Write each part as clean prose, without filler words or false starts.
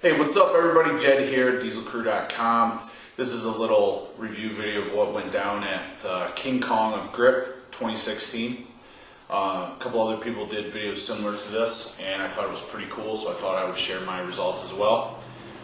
Hey, what's up everybody? Jed here, dieselcrew.com. This is a little review video of what went down at King Kong of Grip 2016. A couple other people did videos similar to this, and I thought it was pretty cool, so I thought I would share my results as well.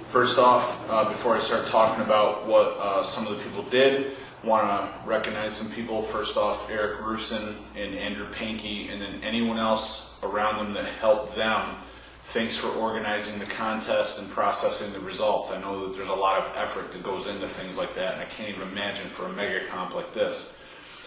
First off, before I start talking about what some of the people did, I want to recognize some people. First off, Eric Rusin and Andrew Pankey, and then anyone else around them that helped them. Thanks for organizing the contest and processing the results. I know that there's a lot of effort that goes into things like that, and I can't even imagine for a mega comp like this.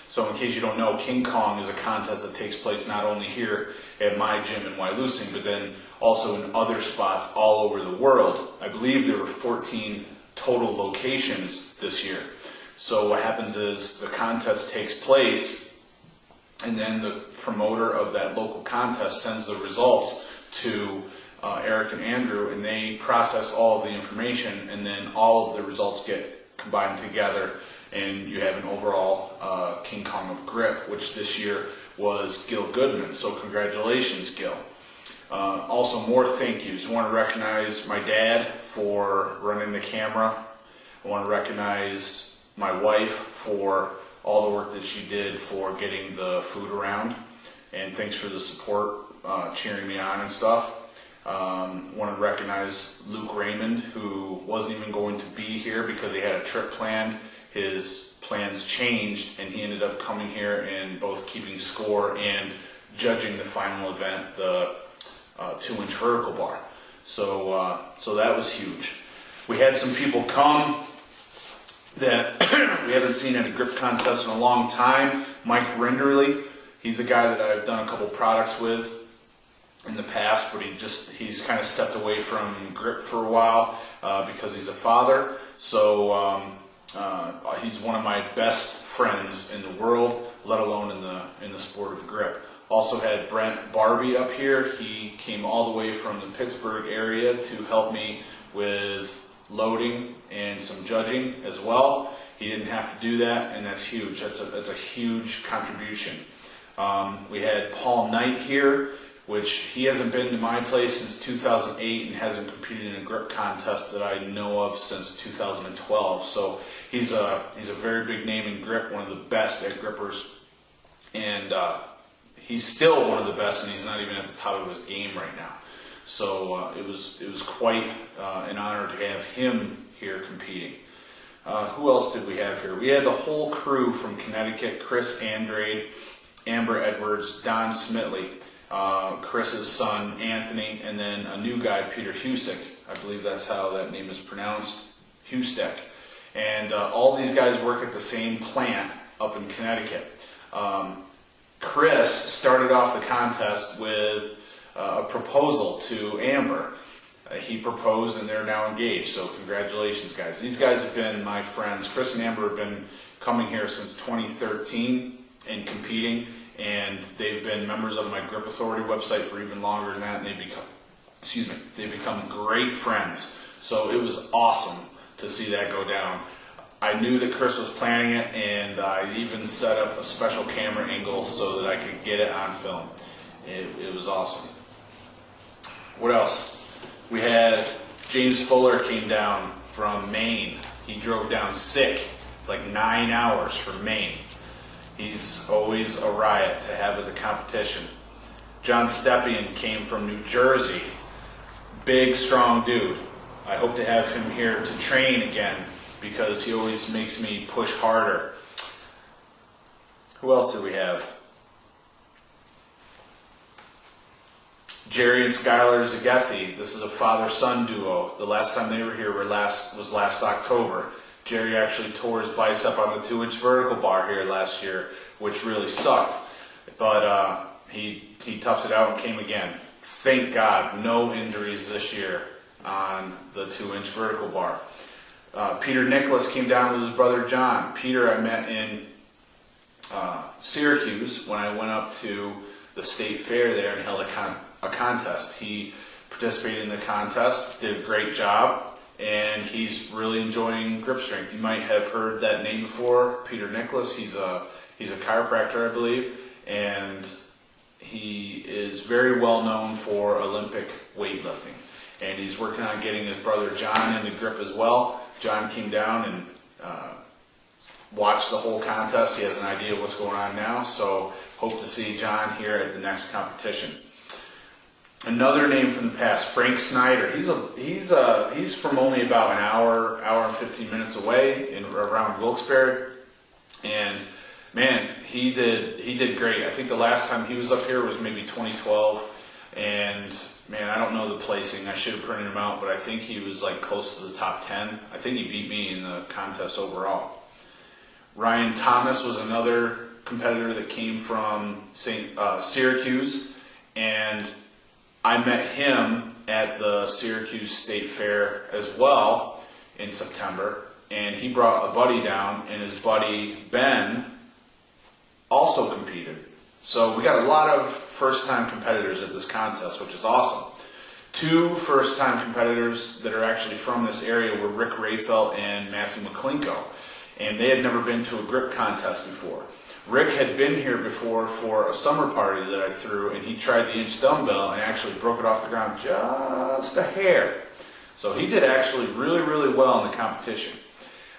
So in case you don't know, King Kong is a contest that takes place not only here at my gym in Wyalusing, but then also in other spots all over the world. I believe there were 14 total locations this year. So what happens is the contest takes place, and then the promoter of that local contest sends the results to Eric and Andrew, and they process all of the information, and then all of the results get combined together, and you have an overall King Kong of Grip, which this year was Gil Goodman. So congratulations, Gil. Also, more thank yous. I want to recognize my dad for running the camera. I want to recognize my wife for all the work that she did for getting the food around, and thanks for the support, cheering me on and stuff. Want to recognize Luke Raymond, who wasn't even going to be here because he had a trip planned. His plans changed, and he ended up coming here and both keeping score and judging the final event, the 2-inch vertical bar. So that was huge. We had some people come that we haven't seen at a grip contest in a long time. Mike Rinderly, he's a guy that I've done a couple products with in the past, but he's kind of stepped away from grip for a while because he's a father. So he's one of my best friends in the world, let alone in the sport of grip. Also had Brent Barbie up here. He came all the way from the Pittsburgh area to help me with loading and some judging as well. He didn't have to do that, and that's huge. That's a huge contribution. We had Paul Knight here, which he hasn't been to my place since 2008 and hasn't competed in a grip contest that I know of since 2012. So he's a very big name in grip, one of the best at grippers, and he's still one of the best, and he's not even at the top of his game right now. So it was quite an honor to have him here competing. Who else did we have here? We had the whole crew from Connecticut: Chris Andrade, Amber Edwards, Don Smitley, Chris's son Anthony, and then a new guy, Peter Husick. I believe that's how that name is pronounced, Hustick. And all these guys work at the same plant up in Connecticut. Chris started off the contest with a proposal to Amber. He proposed, and they're now engaged. So congratulations, guys. These guys have been my friends. Chris and Amber have been coming here since 2013 and competing, and they've been members of my Grip Authority website for even longer than that, and they've become great friends. So it was awesome to see that go down. I knew that Chris was planning it, and I even set up a special camera angle so that I could get it on film. It was awesome. What else? We had James Fuller came down from Maine. He drove down sick, like 9 hours from Maine. He's always a riot to have at the competition. John Stepien came from New Jersey. Big, strong dude. I hope to have him here to train again because he always makes me push harder. Who else did we have? Jerry and Skylar Zagethi. This is a father-son duo. The last time they were here was last October. Jerry actually tore his bicep on the 2-inch vertical bar here last year, which really sucked. But he toughed it out and came again. Thank God, no injuries this year on the 2-inch vertical bar. Peter Nicholas came down with his brother John. Peter I met in Syracuse when I went up to the state fair there and held a contest. He participated in the contest, did a great job, and he's really enjoying grip strength. You might have heard that name before, Peter Nicholas. He's a chiropractor, I believe, and he is very well known for Olympic weightlifting. and he's working on getting his brother John into grip as well. John came down and watched the whole contest. He has an idea of what's going on now, so hope to see John here at the next competition. Another name from the past, Frank Snyder. He's from only about an hour and 15 minutes away around Wilkes-Barre, and man, he did great. I think the last time he was up here was maybe 2012, and man, I don't know the placing. I should have printed him out, but I think he was like close to the top 10. I think he beat me in the contest overall. Ryan Thomas was another competitor that came from Syracuse, and I met him at the Syracuse State Fair as well in September, and he brought a buddy down, and his buddy Ben also competed. So we got a lot of first-time competitors at this contest, which is awesome. Two first-time competitors that are actually from this area were Rick Rayfelt and Matthew McClinko, and they had never been to a grip contest before. Rick had been here before for a summer party that I threw, and he tried the inch dumbbell and actually broke it off the ground just a hair. So he did actually really, really well in the competition.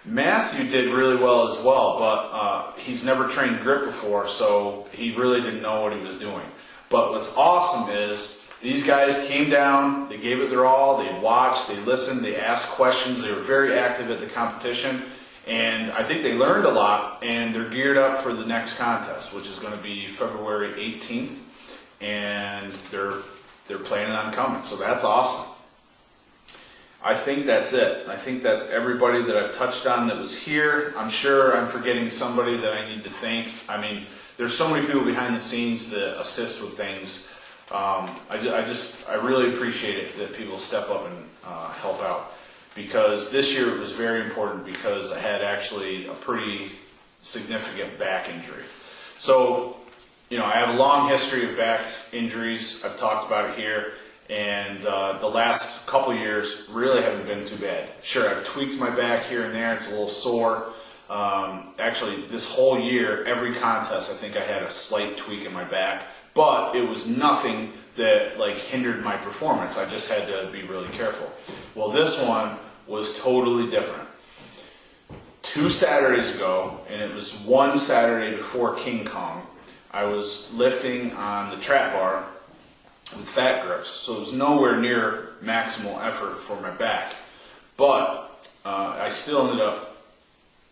Matthew did really well as well, but he's never trained grip before, so he really didn't know what he was doing. But what's awesome is these guys came down, they gave it their all, they watched, they listened, they asked questions, they were very active at the competition. And I think they learned a lot, and they're geared up for the next contest, which is going to be February 18th, and they're planning on coming, so that's awesome. I think that's it. I think that's everybody that I've touched on that was here. I'm sure I'm forgetting somebody that I need to thank. I mean, there's so many people behind the scenes that assist with things. I really appreciate it that people step up and help out. Because this year it was very important because I had actually a pretty significant back injury. So, you know, I have a long history of back injuries. I've talked about it here, and the last couple years really haven't been too bad. Sure, I've tweaked my back here and there. It's a little sore. Actually, this whole year, every contest, I think I had a slight tweak in my back, but it was nothing that like hindered my performance. I just had to be really careful. Well, this one was totally different. 2 Saturdays ago, and it was one Saturday before King Kong, I was lifting on the trap bar with fat grips, so it was nowhere near maximal effort for my back. But I still ended up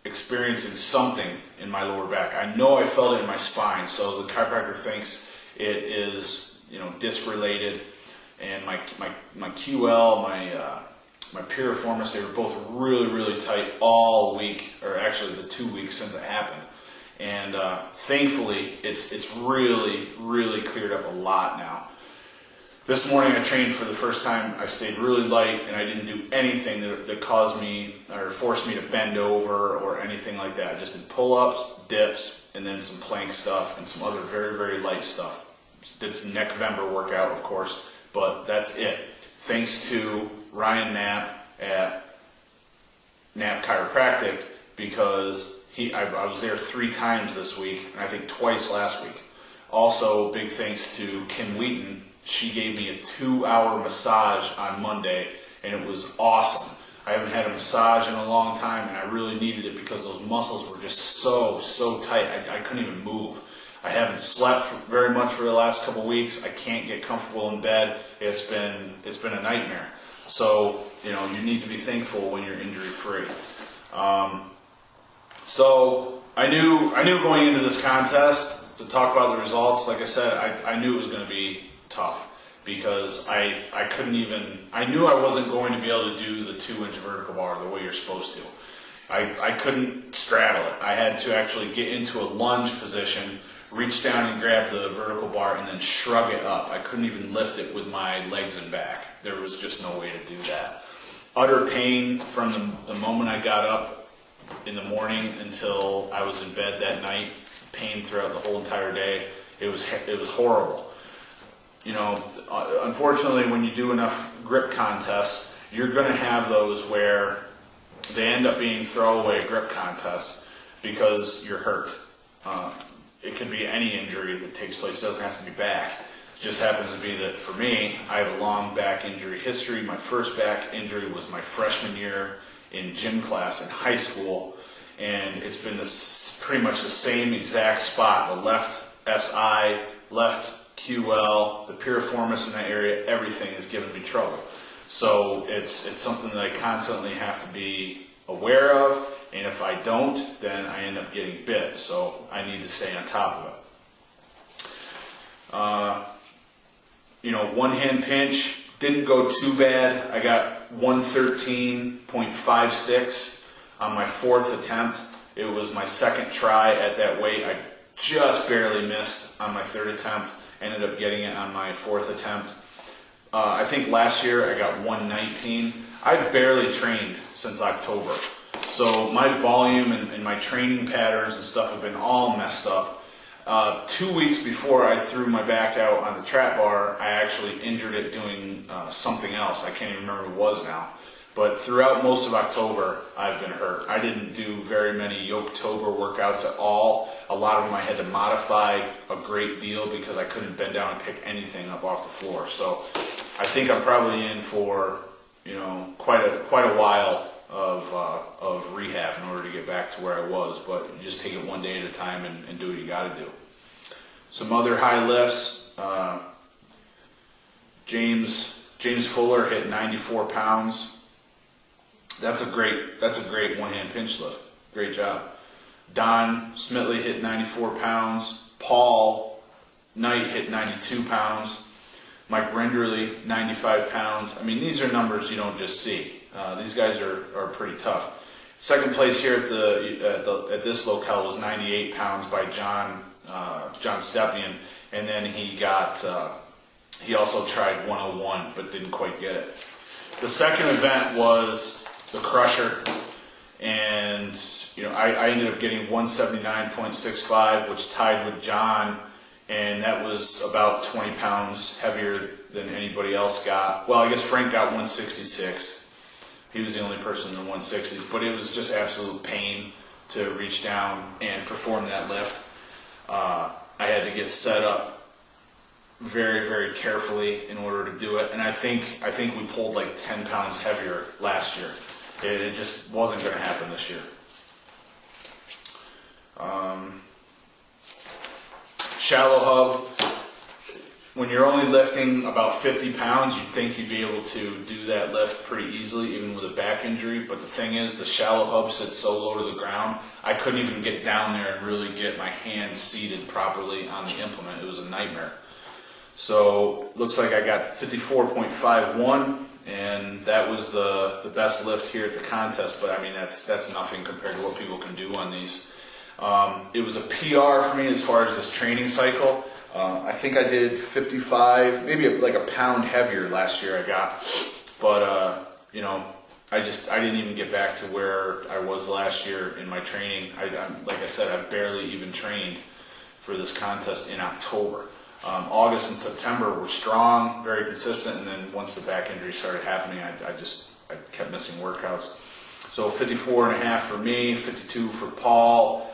experiencing something in my lower back. I know I felt it in my spine, so the chiropractor thinks it is, you know, disc related, and my QL, my piriformis, they were both really, really tight all week, or actually the 2 weeks since it happened. And thankfully, it's really, really cleared up a lot now. This morning I trained for the first time. I stayed really light, and I didn't do anything that caused me or forced me to bend over or anything like that. I just did pull-ups, dips, and then some plank stuff and some other very, very light stuff. Did some Neckvember workout, of course, but that's it. Thanks to Ryan Knapp at Knapp Chiropractic, because I was there 3 times this week, and I think twice last week. Also, big thanks to Kim Wheaton. She gave me a 2-hour massage on Monday, and it was awesome. I haven't had a massage in a long time, and I really needed it because those muscles were just so tight. I couldn't even move. I haven't slept very much for the last couple weeks. I can't get comfortable in bed. It's been a nightmare. So, you know, you need to be thankful when you're injury-free. So I knew going into this contest to talk about the results. Like I said, I knew it was going to be tough because I knew I wasn't going to be able to do the 2-inch vertical bar the way you're supposed to. I couldn't straddle it. I had to actually get into a lunge position, reach down and grab the vertical bar, and then shrug it up. I couldn't even lift it with my legs and back. There was just no way to do that. Utter pain from the moment I got up in the morning until I was in bed that night. Pain throughout the whole entire day. It was horrible. You know, unfortunately, when you do enough grip contests, you're going to have those where they end up being throwaway grip contests because you're hurt. It could be any injury that takes place. It doesn't have to be back. Just happens to be that for me, I have a long back injury history. My first back injury was my freshman year in gym class in high school, and it's been pretty much the same exact spot. The left SI, left QL, the piriformis in that area, everything is giving me trouble. So it's something that I constantly have to be aware of, and if I don't, then I end up getting bit. So I need to stay on top of it. One hand pinch didn't go too bad. I got 113.56 on my fourth attempt. It was my second try at that weight. I just barely missed on my third attempt. Ended up getting it on my fourth attempt. I think last year I got 119. I've barely trained since October. So my volume and my training patterns and stuff have been all messed up. 2 weeks before I threw my back out on the trap bar, I actually injured it doing something else. I can't even remember what it was now. But throughout most of October, I've been hurt. I didn't do very many Yoketober workouts at all. A lot of them I had to modify a great deal because I couldn't bend down and pick anything up off the floor. So I think I'm probably in for quite a while of rehab in order to get back to where I was, but you just take it one day at a time and do what you got to do. Some other high lifts. James Fuller hit 94 pounds. That's a great one-hand pinch lift. Great job. Don Smitley hit 94 pounds. Paul Knight hit 92 pounds. Mike Renderly, 95 pounds. I mean, these are numbers you don't just see. These guys are pretty tough. Second place here at this locale was 98 pounds by John Stepien, and then he also tried 101 but didn't quite get it. The second event was the Crusher, and I ended up getting 179.65, which tied with John, and that was about 20 pounds heavier than anybody else got. Well, I guess Frank got 166. He was the only person in the 160s, but it was just absolute pain to reach down and perform that lift. I had to get set up very, very carefully in order to do it, and I think we pulled like 10 pounds heavier last year. It just wasn't going to happen this year. Shallow hub. When you're only lifting about 50 pounds, you'd think you'd be able to do that lift pretty easily, even with a back injury. But the thing is, the shallow hub sits so low to the ground, I couldn't even get down there and really get my hand seated properly on the implement. It was a nightmare. So looks like I got 54.51, and that was the best lift here at the contest. But I mean, that's nothing compared to what people can do on these. It was a PR for me as far as this training cycle. I think I did 55, maybe like a pound heavier last year I got, but I didn't even get back to where I was last year in my training. Like I said, I've barely even trained for this contest in October. August and September were strong, very consistent, and then once the back injury started happening, I kept missing workouts. So 54.5 for me, 52 for Paul.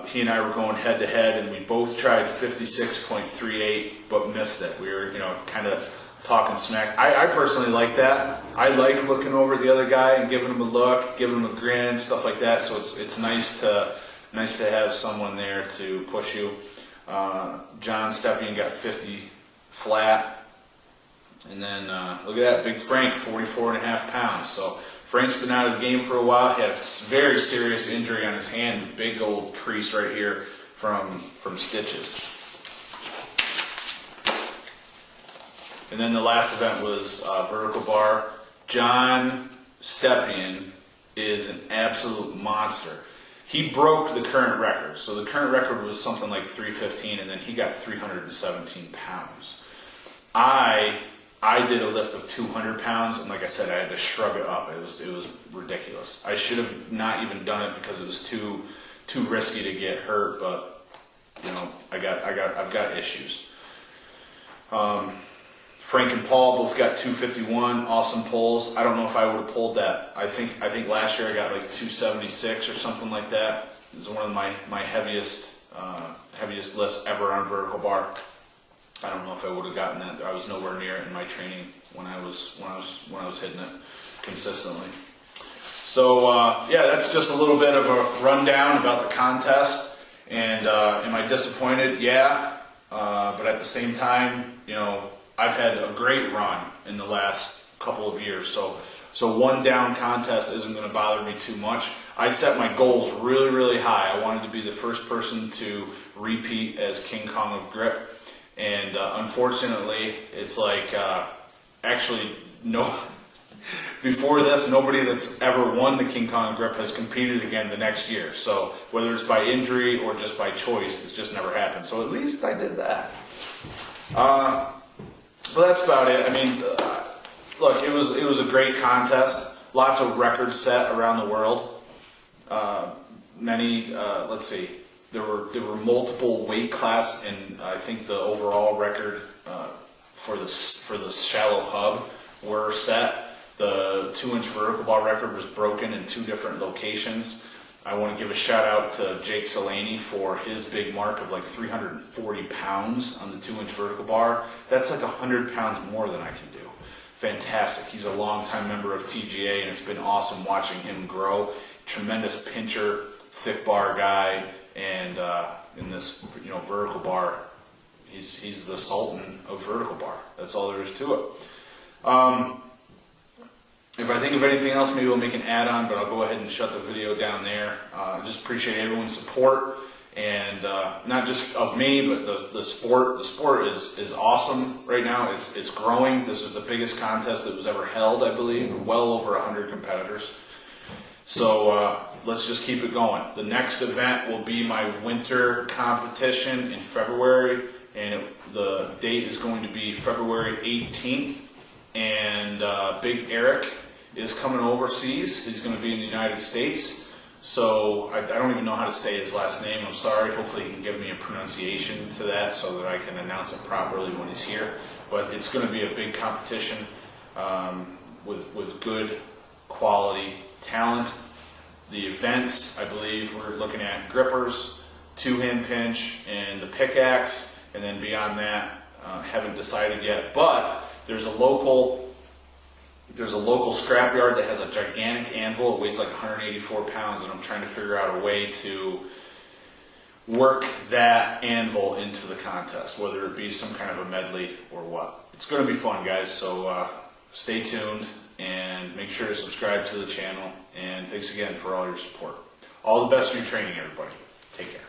He and I were going head to head, and we both tried 56.38, but missed it. We were, kind of talking smack. I personally like that. I like looking over at the other guy and giving him a look, giving him a grin, stuff like that. So it's nice to have someone there to push you. John Stepien got 50 flat, and then look at that, Big Frank, 44.5 pounds. So Frank's been out of the game for a while. He had a very serious injury on his hand, big old crease right here from stitches. And then the last event was vertical bar. John Stepien is an absolute monster. He broke the current record. So the current record was something like 315, and then he got 317 pounds. I did a lift of 200 pounds, and like I said, I had to shrug it up. It was ridiculous. I should have not even done it because it was too risky to get hurt. But I've got issues. Frank and Paul both got 251, awesome pulls. I don't know if I would have pulled that. I think last year I got like 276 or something like that. It was one of my heaviest lifts ever on vertical bar. I don't know if I would have gotten that. I was nowhere near it in my training when I was hitting it consistently. So yeah, that's just a little bit of a rundown about the contest. And am I disappointed? Yeah, but at the same time, you know, I've had a great run in the last couple of years. So one down contest isn't going to bother me too much. I set my goals really, really high. I wanted to be the first person to repeat as King Kong of Grip. And unfortunately, it's like, actually, no. Before this, nobody that's ever won the King Kong of Grip has competed again the next year. So whether it's by injury or just by choice, it's just never happened. So at least I did that. But that's about it. I mean, look, it was a great contest. Lots of records set around the world. Let's see. There were multiple weight class, and I think the overall record for the shallow hub were set. The 2-inch vertical bar record was broken in 2 different locations. I want to give a shout out to Jake Salaney for his big mark of like 340 pounds on the 2-inch vertical bar. That's like 100 pounds more than I can do. Fantastic. He's a longtime member of TGA, and it's been awesome watching him grow. Tremendous pincher, thick bar guy, and in this, you know, vertical bar, he's the sultan of vertical bar. That's all there is to it. If I think of anything else, maybe we'll make an add-on, but I'll go ahead and shut the video down there. I just appreciate everyone's support, and not just of me, but the sport. The sport is awesome right now. It's growing. This is the biggest contest that was ever held, I believe. Well over 100 competitors. So let's just keep it going. The next event will be my winter competition in February, and the date is going to be February 18th. And Big Eric is coming overseas. He's going to be in the United States. So I don't even know how to say his last name. I'm sorry. Hopefully he can give me a pronunciation to that so that I can announce it properly when he's here. But it's going to be a big competition with good quality talent. The events, I believe, we're looking at grippers, 2-hand pinch, and the pickaxe. And then beyond that, haven't decided yet. But there's a local scrapyard that has a gigantic anvil. It weighs like 184 pounds, and I'm trying to figure out a way to work that anvil into the contest, whether it be some kind of a medley or what. It's going to be fun, guys, so stay tuned and make sure to subscribe to the channel, and thanks again for all your support. All the best in your training, everybody. Take care.